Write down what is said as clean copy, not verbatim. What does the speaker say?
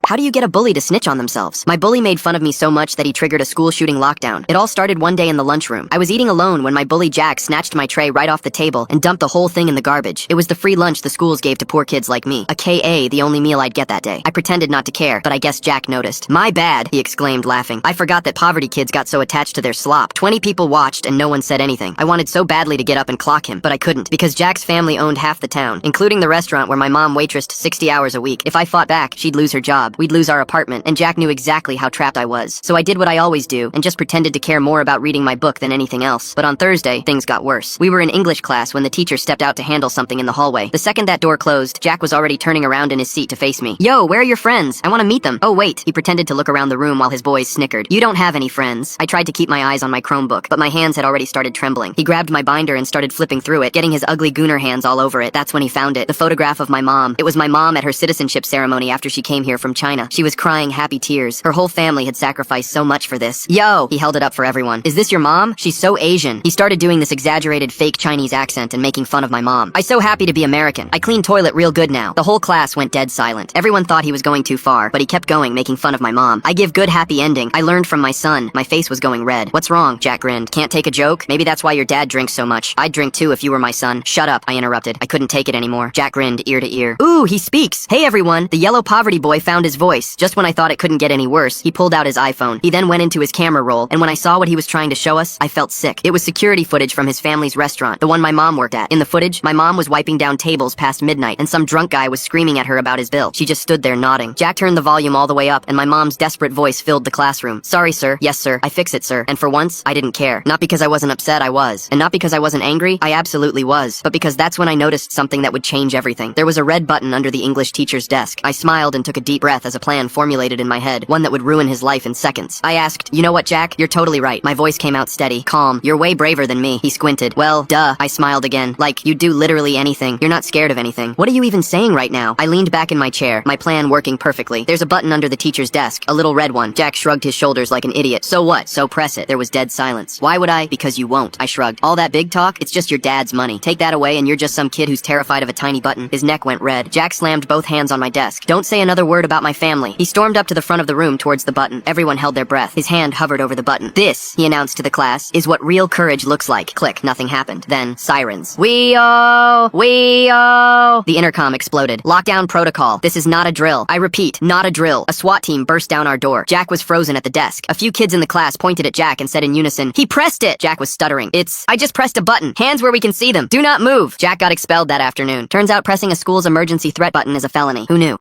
How do you get a bully to snitch on themselves? My bully made fun of me so much that he triggered a school shooting lockdown. It all started one day in the lunchroom. I was eating alone when my bully Jack snatched my tray right off the table and dumped the whole thing in the garbage. It was the free lunch the schools gave to poor kids like me. AKA the only meal I'd get that day. I pretended not to care, but I guess Jack noticed. "My bad," he exclaimed, laughing. "I forgot that poverty kids got so attached to their slop." 20 people watched and no one said anything. I wanted so badly to get up and clock him, but I couldn't, because Jack's family owned half the town, including the restaurant where my mom waitressed 60 hours a week. If I fought back, she'd lose her job, we'd lose our apartment, and Jack knew exactly how trapped I was. So I did what I always do, and just pretended to care more about reading my book than anything else. But on Thursday, things got worse. We were in English class when the teacher stepped out to handle something in the hallway. The second that door closed, Jack was already turning around in his seat to face me. "Yo, where are your friends? I want to meet them." "Oh, wait." He pretended to look around the room while his boys snickered. "You don't have any friends." I tried to keep my eyes on my Chromebook, but my hands had already started trembling. He grabbed my binder and started flipping through it, getting his ugly gooner hands all over it. That's when he found it. The photograph of my mom. It was my mom at her citizenship ceremony after she came here from China. She was crying happy tears. Her whole family had sacrificed so much for this. "Yo!" He held it up for everyone. "Is this your mom? She's so Asian." He started doing this exaggerated fake Chinese accent and making fun of my mom. "I'm so happy to be American. I clean toilet real good now." The whole class went dead silent. Everyone thought he was going too far, but he kept going, making fun of my mom. "I give good happy ending. I learned from my son." My face was going red. "What's wrong?" Jack grinned. "Can't take a joke? Maybe that's why your dad drinks so much." "I'd drink too if you were my son." "Shut up," I interrupted. I couldn't take it anymore. Jack grinned ear to ear. "Ooh, he speaks. Hey everyone." The yellow poverty boy found his voice. Just when I thought it couldn't get any worse, he pulled out his iPhone. He then went into his camera roll, and when I saw what he was trying to show us, I felt sick. It was security footage from his family's restaurant, the one my mom worked at. In the footage, my mom was wiping down tables past midnight, and some drunk guy was screaming at her about his bill. She just stood there nodding. Jack turned the volume all the way up, and my mom's desperate voice filled the classroom. "Sorry, sir." "Yes, sir. I fix it, sir." And for once, I didn't care. Not because I wasn't upset, I was. And not because I wasn't angry, I absolutely was. But because that's when I noticed something that would change everything. There was a red button under the English teacher's desk. I smiled and took a deep breath as a plan formulated in my head, one that would ruin his life in seconds. I asked, "You know what, Jack? You're totally right." My voice came out steady, calm. "You're way braver than me." He squinted. "Well, duh." I smiled again. "Like, you'd do literally anything. You're not scared of anything." "What are you even saying right now?" I leaned back in my chair, my plan working perfectly. "There's a button under the teacher's desk, a little red one." Jack shrugged his shoulders like an idiot. "So what? So press it." There was dead silence. "Why would I?" "Because you won't." I shrugged. "All that big talk? It's just your dad's money. Take that away and you're just some kid who's terrified of a tiny button." His neck went red. Jack slammed both hands on my desk. "Don't say another word about my family." He stormed up to the front of the room towards the button. Everyone held their breath. His hand hovered over the button. "This," he announced to the class, "is what real courage looks like." Click. Nothing happened. Then, sirens. "We-oh! We-oh!" The intercom exploded. "Lockdown protocol. This is not a drill. I repeat, not a drill." A SWAT team burst down our door. Jack was frozen at the desk. A few kids in the class pointed at Jack and said in unison, "He pressed it!" Jack was stuttering. I just pressed a button. Hands where we can see them. Do not move." Jack got expelled that afternoon. Turns out pressing a school's emergency threat button is a felony. Who knew?